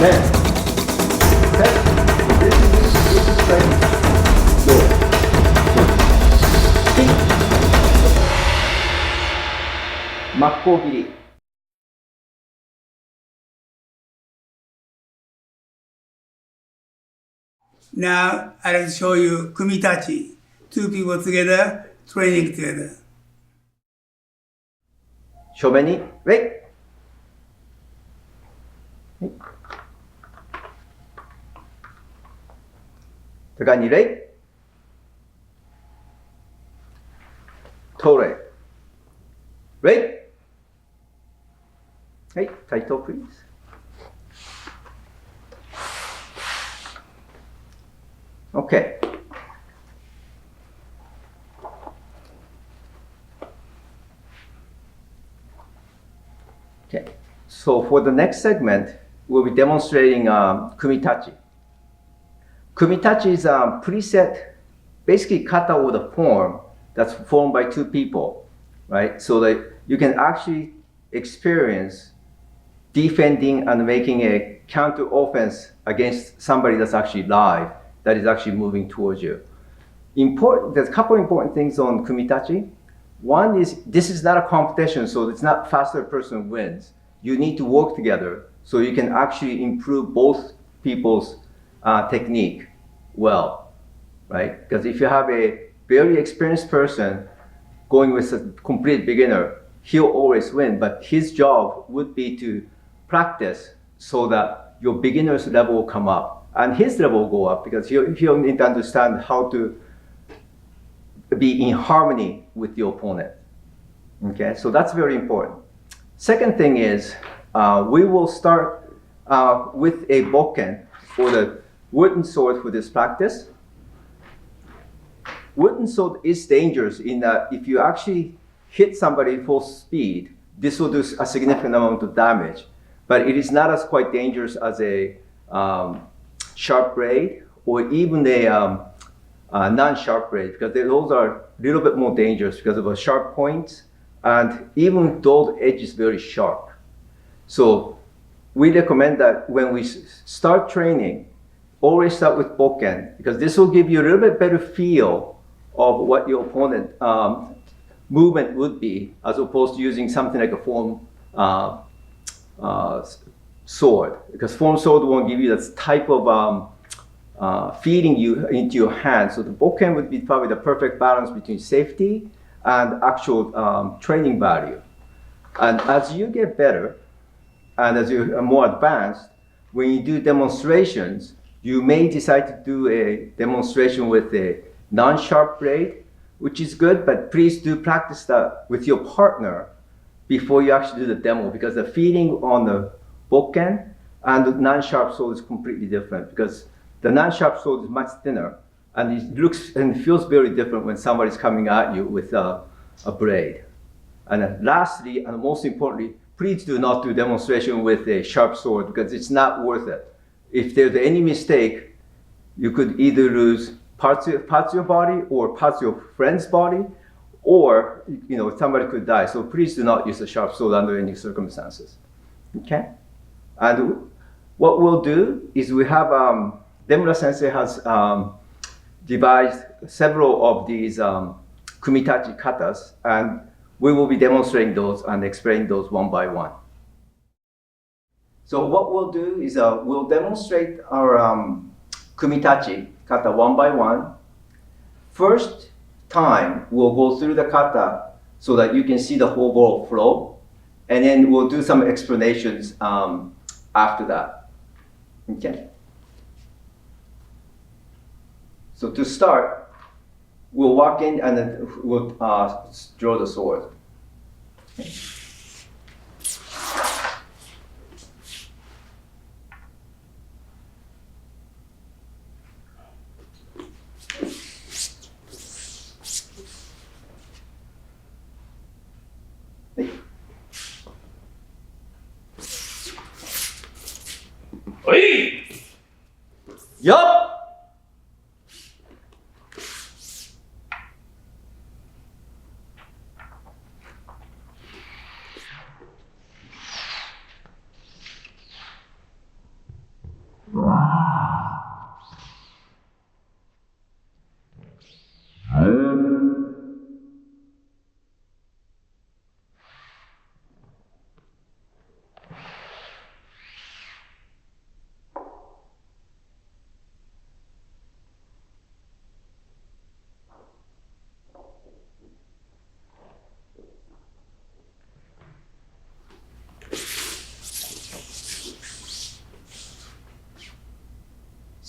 Okay? This is training. Go. Kick. 真っ向切り。Now I'll show you kumitachi. Two people together, training together. 正面に、ウェイ。高いにレイ。トレイ。レイ。はい、タイトプリーズ。Okay. Okay. So for the next segment, we'll be demonstrating kumitachi. Kumitachi is a preset, basically kata with a form that's formed by two people, right? So that you can actually experience defending and making a counter offense against somebody that's actually live, that is actually moving towards you. There's a couple important things on kumitachi. One is this is not a competition, so it's not faster person wins. You need to work together so you can actually improve both people's technique well, right? Because if you have a very experienced person going with a complete beginner, he'll always win, but his job would be to practice so that your beginner's level will come up and his level will go up, because he'll need to understand how to be in harmony with the opponent. Okay, so that's very important. Second thing is we will start with a bokken, or the wooden sword, for this practice. Wooden sword is dangerous in that if you actually hit somebody full speed, this will do a significant amount of damage, but it is not as quite dangerous as a sharp blade or even a non-sharp blade, because those are a little bit more dangerous because of a sharp point, and even though the edge is very sharp. So we recommend that when we start training, always start with bokken, because this will give you a little bit better feel of what your opponent movement would be, as opposed to using something like a form sword, because form sword won't give you that type of feeding you into your hand. So the bokken would be probably the perfect balance between safety and actual training value. And as you get better and as you are more advanced, when you do demonstrations, you may decide to do a demonstration with a non-sharp blade, which is good, but please do practice that with your partner before you actually do the demo, because the feeding on the bokken and the non-sharp sword is completely different, because the non-sharp sword is much thinner, and it looks and feels very different when somebody's coming at you with a blade. And then lastly, and most importantly, please do not do demonstration with a sharp sword, because it's not worth it. If there's any mistake, you could either lose parts of your body or parts of your friend's body, or somebody could die. So please do not use a sharp sword under any circumstances. Okay? And what we'll do is we have Demura Sensei has devised several of these kumitachi katas, and we will be demonstrating those and explaining those one by one. So what we'll do is we'll demonstrate our kumitachi kata one by one. First time, we'll go through the kata so that you can see the whole ball flow, and then we'll do some explanations after that. Okay? So to start, we'll walk in and then we'll draw the sword. Okay. Yup!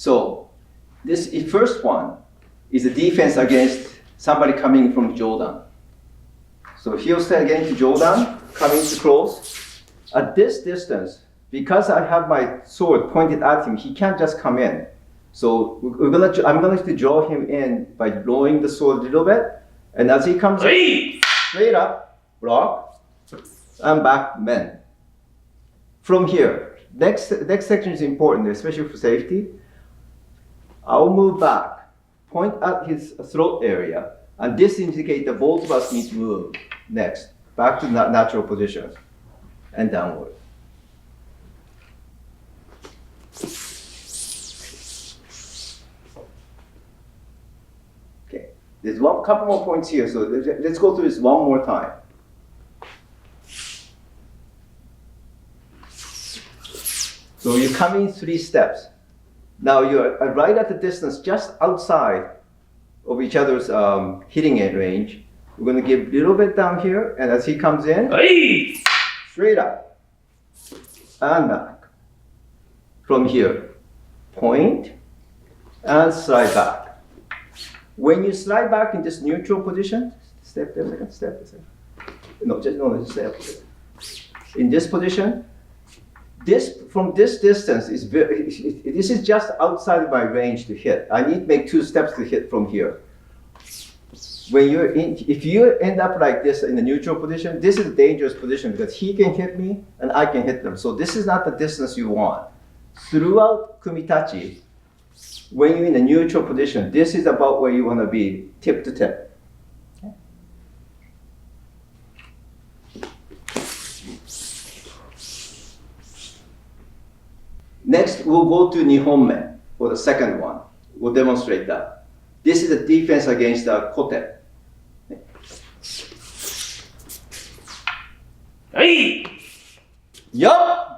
So this first one is a defense against somebody coming from Jordan. So he'll start getting to Jordan, coming too close. At this distance, because I have my sword pointed at him, he can't just come in. So I'm going to draw him in by lowering the sword a little bit. And as he comes in, straight up, block, and back, men. From here, next section is important, especially for safety. I'll move back, point at his throat area, and this indicates that both of us need to move next, back to natural position, and downward. Okay, there's one couple more points here, so let's go through this one more time. So you come in 3 steps. Now you're right at the distance, just outside of each other's hitting range. We're going to give a little bit down here, and as he comes in, straight up and back. From here, point and slide back. When you slide back in this neutral position, step there a second, step there a second. No, just step. In this position, from this distance this is just outside my range to hit. I need to make 2 steps to hit from here. If you end up like this in the neutral position, this is a dangerous position because he can hit me and I can hit them. So this is not the distance you want. Throughout kumitachi, when you're in a neutral position, this is about where you want to be, tip to tip. Next, we'll go to Nihonme, for the second one. We'll demonstrate that. This is a defense against the kote. Hey! Yup!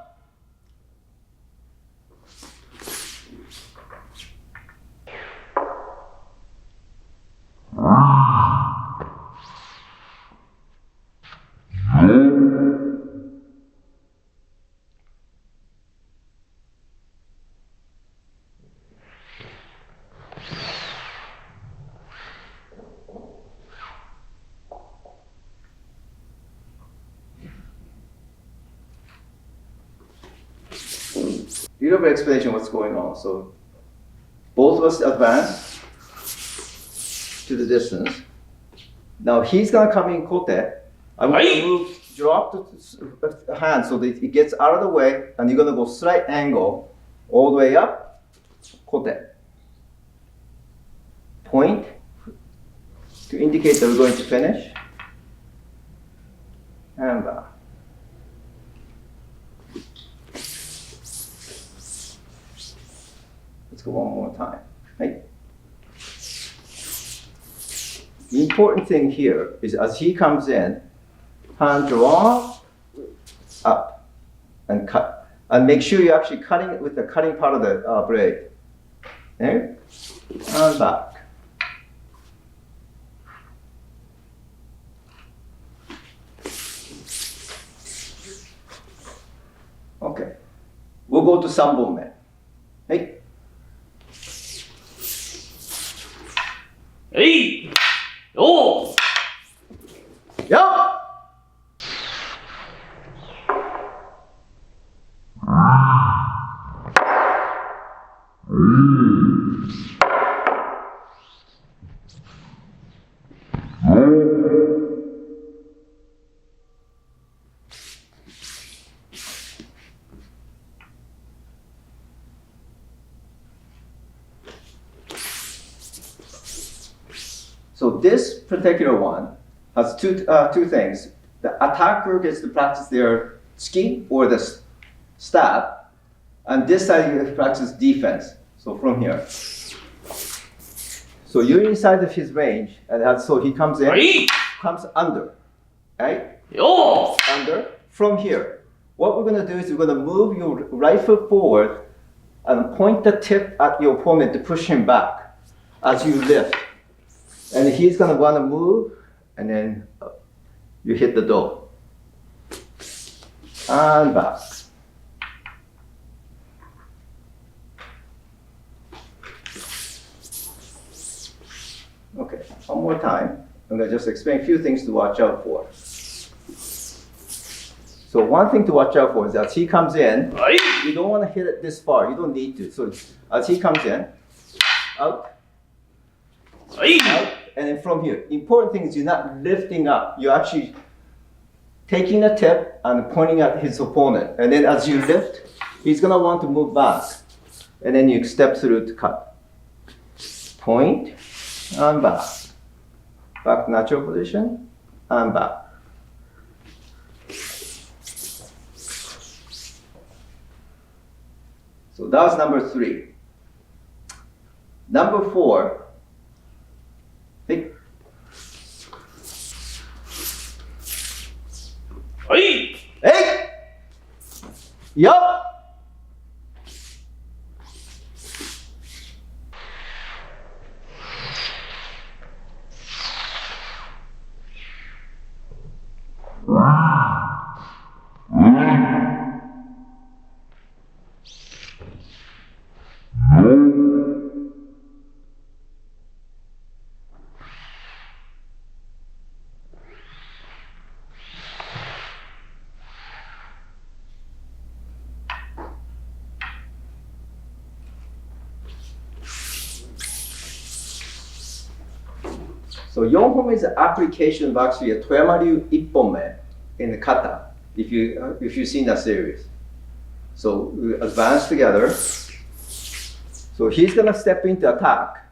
Little bit explanation what's going on. So both of us advance to the distance. Now he's gonna come in kote. I'm gonna drop the hand so that it gets out of the way, and you're gonna go slight angle all the way up, kote. Point to indicate that we're going to finish, and back. Let's go one more time. Right? The important thing here is as he comes in, hand draw up and cut. And make sure you're actually cutting it with the cutting part of the blade. There, and back. Okay. We'll go to Sanbonme. Right? Hey! Oh! Yup! So this particular one has two things. The attacker gets to practice their ski or the stab, and this side you practice defense. So from here. So you're inside of his range, and so he comes in, comes under, right? Yo! Under, from here. What we're gonna do is we're gonna move your right foot forward and point the tip at your opponent to push him back as you lift. And he's gonna wanna move, and then you hit the door. And back. I'm going to just explain a few things to watch out for. So one thing to watch out for is as he comes in, you don't want to hit it this far. You don't need to. So as he comes in, out, out, and then from here. Important thing is you're not lifting up. You're actually taking a tip and pointing at his opponent. And then as you lift, he's going to want to move back. And then you step through to cut. Point and back. Back to natural position and back. So that was number 3. Number 4. Hey. Hey! Yup! So 4本目 is the application of actually a 富山流1本目 in the kata, if you've seen that series. So we advance together. So he's gonna step into attack.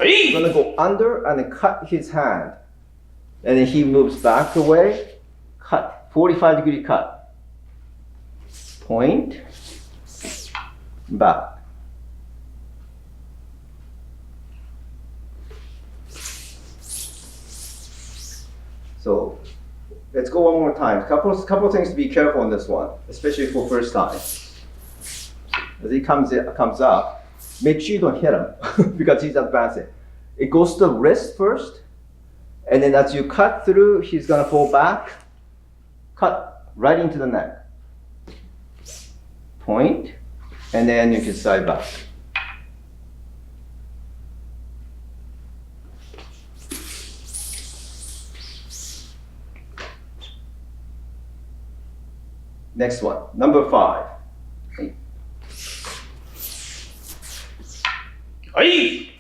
He's gonna go under and then cut his hand. And then he moves back away, cut, 45-degree cut. Point, back. So let's go one more time. Couple things to be careful on this one, especially for first time. As he comes up, make sure you don't hit him because he's advancing. It goes to the wrist first, and then as you cut through, he's gonna fall back, cut right into the neck. Point, and then you can side back. Next one, number 5. Hey!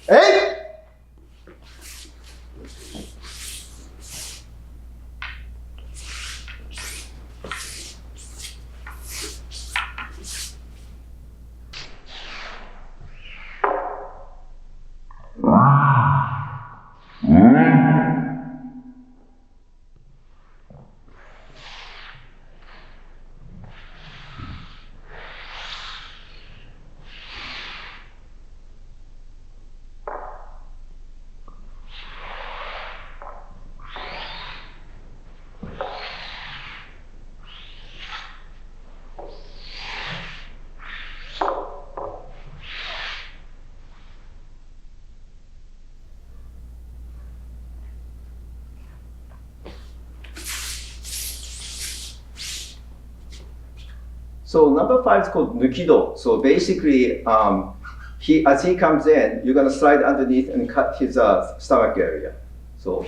So number 5 is called nukido. So basically, as he comes in, you're gonna slide underneath and cut his stomach area. So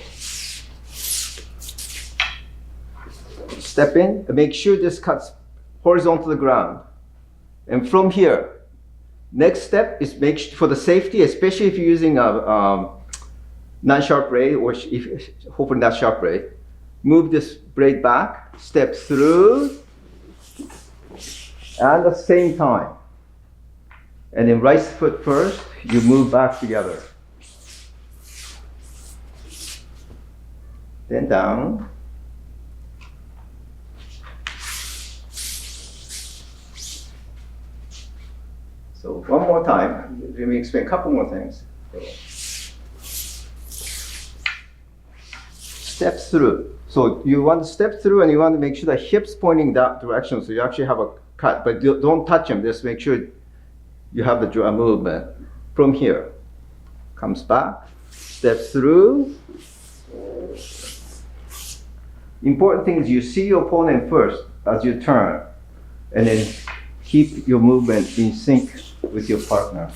step in, and make sure this cuts horizontal to the ground. And from here, next step is for the safety, especially if you're using a non-sharp blade, or hopefully not sharp blade, move this blade back, step through, and at the same time. And then right foot first, you move back together. Then down. So one more time, let me explain a couple more things. Step through. So you want to step through and you want to make sure the hips pointing that direction so you actually have a cut, but don't touch them, just make sure you have the movement. From here, comes back, steps through. Important thing is you see your opponent first as you turn, and then keep your movement in sync with your partner.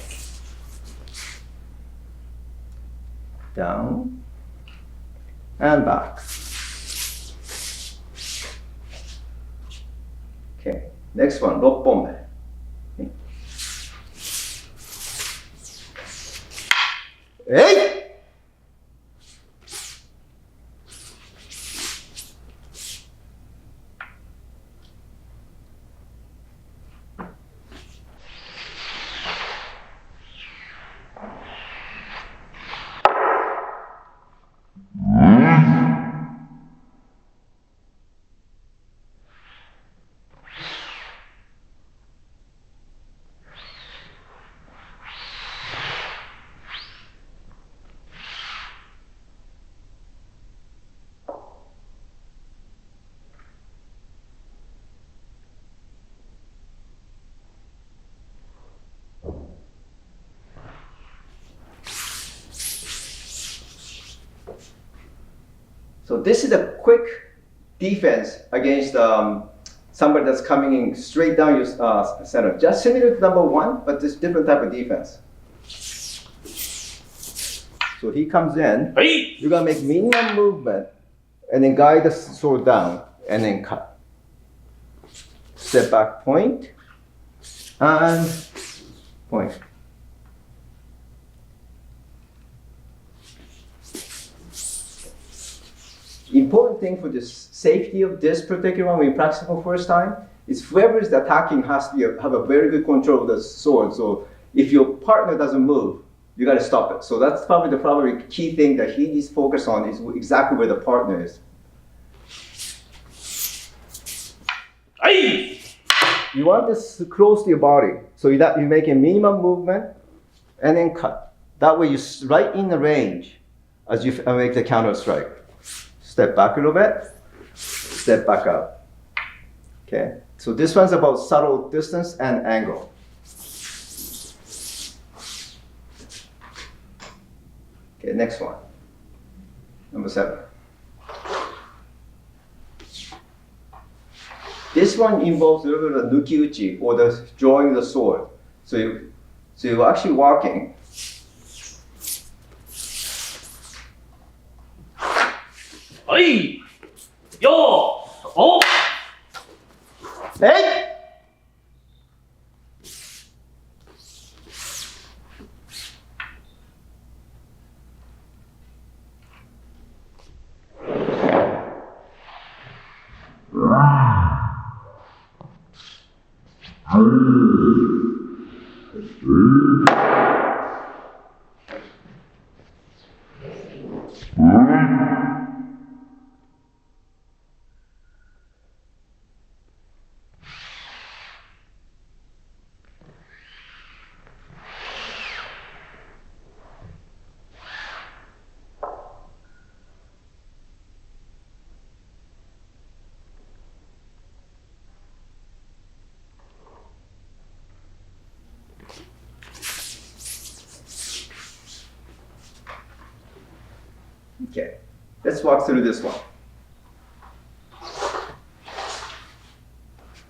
Down, and back. Okay, next one, 6本目。えい！ So this is a quick defense against somebody that's coming in straight down your center. Just similar to number 1, but this different type of defense. So he comes in, はい。 you're gonna make minimum movement and then guide the sword down and then cut. Step back, point, and point. Important thing for the safety of this particular one when you practice for first time is whoever is attacking has to have a very good control of the sword. So if your partner doesn't move, you got to stop it. So that's probably the key thing that he needs to focus on is exactly where the partner is. はい。 You want this close to your body, so you make a minimum movement and then cut. That way you're right in the range as you make the counter strike. Step back a little bit, step back up. Okay, so this one's about subtle distance and angle. Okay, next one. Number 7. This one involves a little bit of nuki-uchi, or the drawing the sword. So you're actually walking. はい。よー。お。 Hey! Okay, let's walk through this one.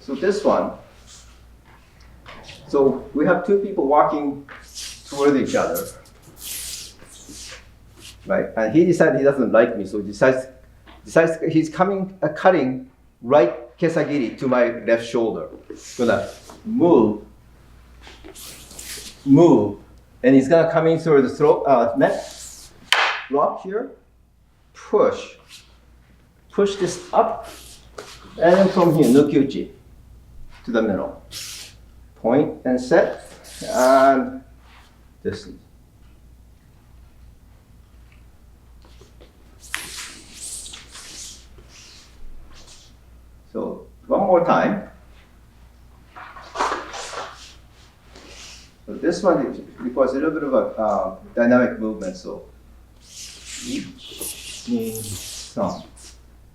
So this one, so we have two people walking toward each other, right? And he decided he doesn't like me, so decides he's cutting right kesagiri to my left shoulder. Gonna move, and he's gonna come in through the throat, neck, drop here, push this up, and then from here, nuki-uchi to the middle. Point and set, and distance. So one more time. So this one requires a little bit of a dynamic movement. So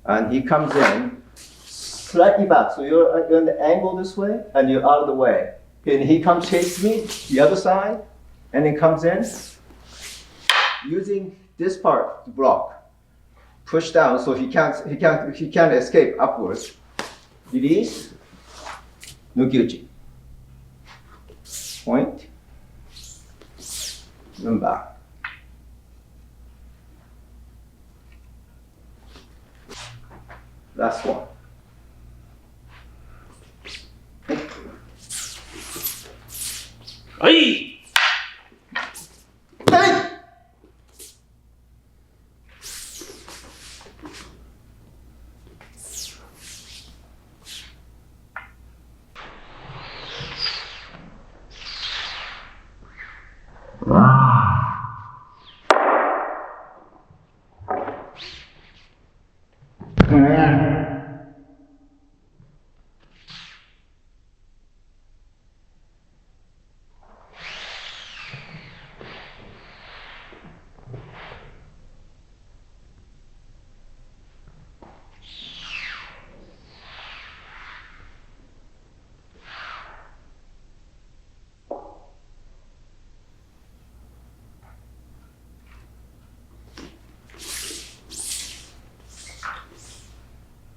and he comes in slightly back. So you're in the angle this way, and you're out of the way. And he comes chase me the other side, and then comes in using this part to block. Push down so he can't escape upwards. Release, nuki-uchi. Point, and back. Last one. Hey! Hey!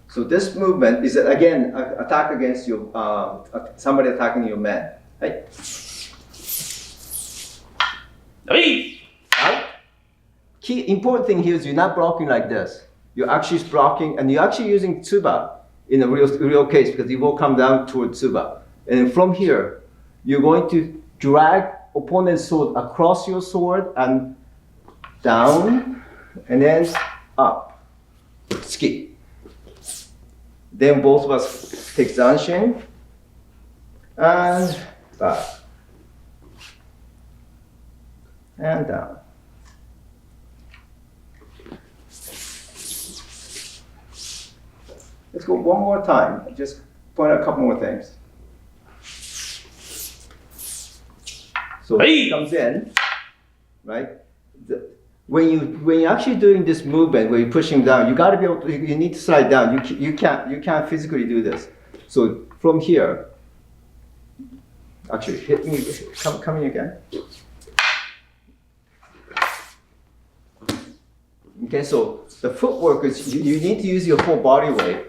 So this movement is again attack against you, somebody attacking your man. Right? Hey! Right? Key important thing here is you're not blocking like this. You're actually blocking, and you're actually using tsuba in a real case because you will come down toward tsuba. And then from here, you're going to drag opponent's sword across your sword and down, and then up. Ski. Then both of us take zanshin and back and down. Let's go one more time. Just point out a couple more things. So Hey! it comes in, right? When you're actually doing this movement where you're pushing down, you got to be able to. You need to slide down. You can't physically do this. So from here, actually hit me. Come in again. Okay, so the footwork is you need to use your full body weight.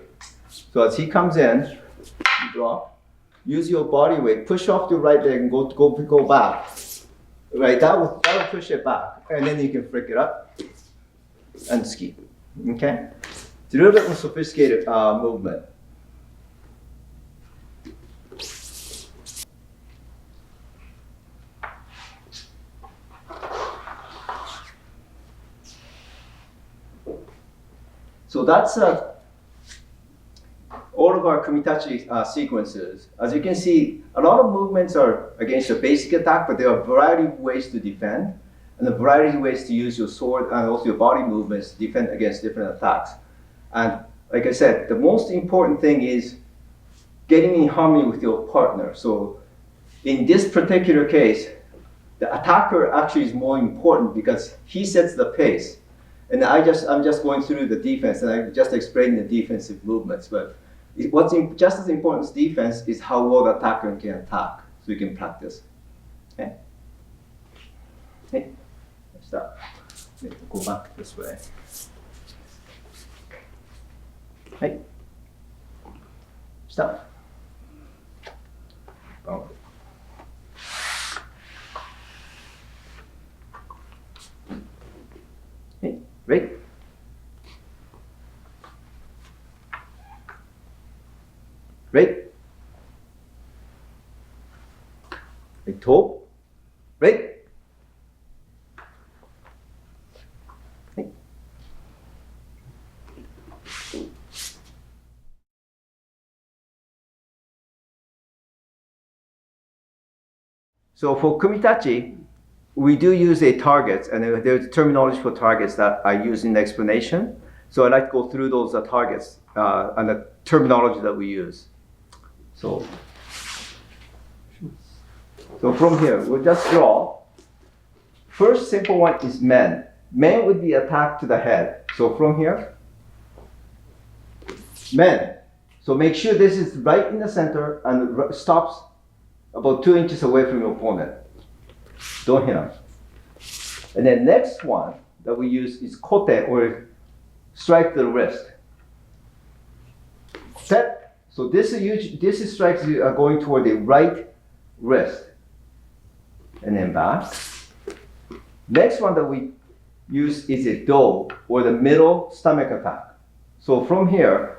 So as he comes in, you drop. Use your body weight. Push off your right leg and go back. Right, that will push it back, and then you can flick it up and ski. Okay, it's a little bit more sophisticated movement. So that's all of our kumitachi sequences. As you can see, a lot of movements are against the basic attack, but there are a variety of ways to defend, and a variety of ways to use your sword and also your body movements to defend against different attacks. And like I said, the most important thing is getting in harmony with your partner. So in this particular case, the attacker actually is more important because he sets the pace. And I'm just going through the defense, and I just explained the defensive movements. But what's just as important as defense is how well the attacker can attack, so you can practice. Okay? Okay, stop. Go back this way. Hey, stop. Oh. Hey, right. Right. Right toe. Right. Right. So for kumitachi, we do use a target, and there's terminology for targets that I use in the explanation. So I'd like to go through those targets and the terminology that we use. So from here, we'll just draw. First simple one is men. Men would be attacked to the head. So from here, men. So make sure this is right in the center and stops about 2 inches away from your opponent. Don't hit him. And then next one that we use is kote, or strike the wrist. Set. So this is strikes you are going toward the right wrist. And then back. Next one that we use is a do, or the middle stomach attack. So from here,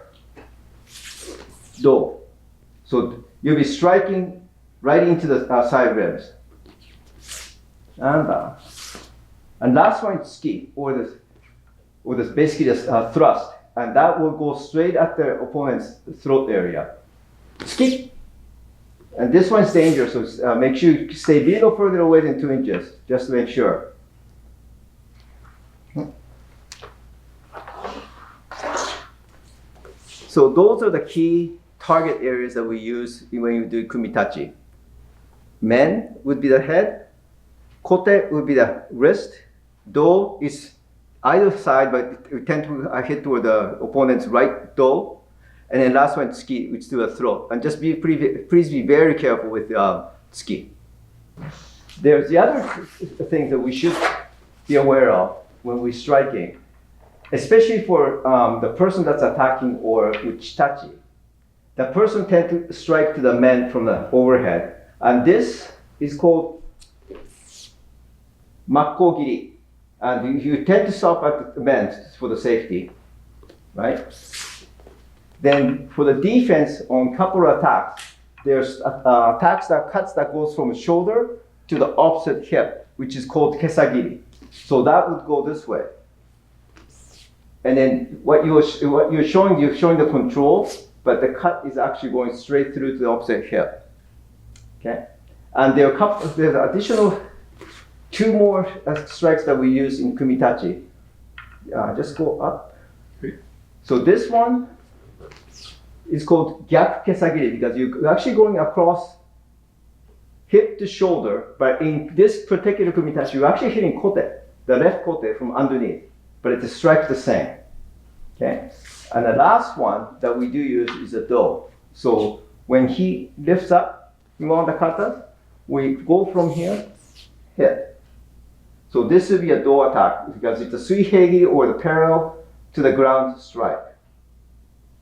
do. So you'll be striking right into the side ribs. And last one is ski, or this basically this thrust. And that will go straight at the opponent's throat area. Ski. And this one's dangerous, so make sure you stay a little further away than 2 inches, just to make sure. So those are the key target areas that we use when you do kumitachi. Men would be the head, kote would be the wrist, do is either side, but we tend to hit toward the opponent's right do, and then last one, ski, which is to the throat. And just please be very careful with ski. There's the other thing that we should be aware of when we're striking, especially for the person that's attacking or with chitachi. The person tends to strike to the men from the overhead, and this is called makkogiri. And you tend to stop at the men for the safety, right? Then for the defense on couple attacks, there's attacks that cuts that goes from the shoulder to the opposite hip, which is called kesagiri. So that would go this way. And then what you're showing the control, but the cut is actually going straight through to the opposite hip. Okay, and there's additional 2 more strikes that we use in kumitachi. Just go up. So this one is called gyaku kesagiri because you're actually going across hip to shoulder, but in this particular kumitachi, you're actually hitting kote, the left kote from underneath, but it strikes the same. Okay, and the last one that we do use is a do. So when he lifts up one of the katas, we go from here, hit. So this will be a do attack because it's a suihegi or the parallel to the ground strike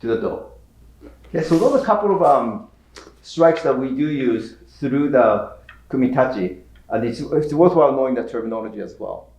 to the do. Okay, so those are a couple of strikes that we do use through the kumitachi, and it's worthwhile knowing the terminology as well.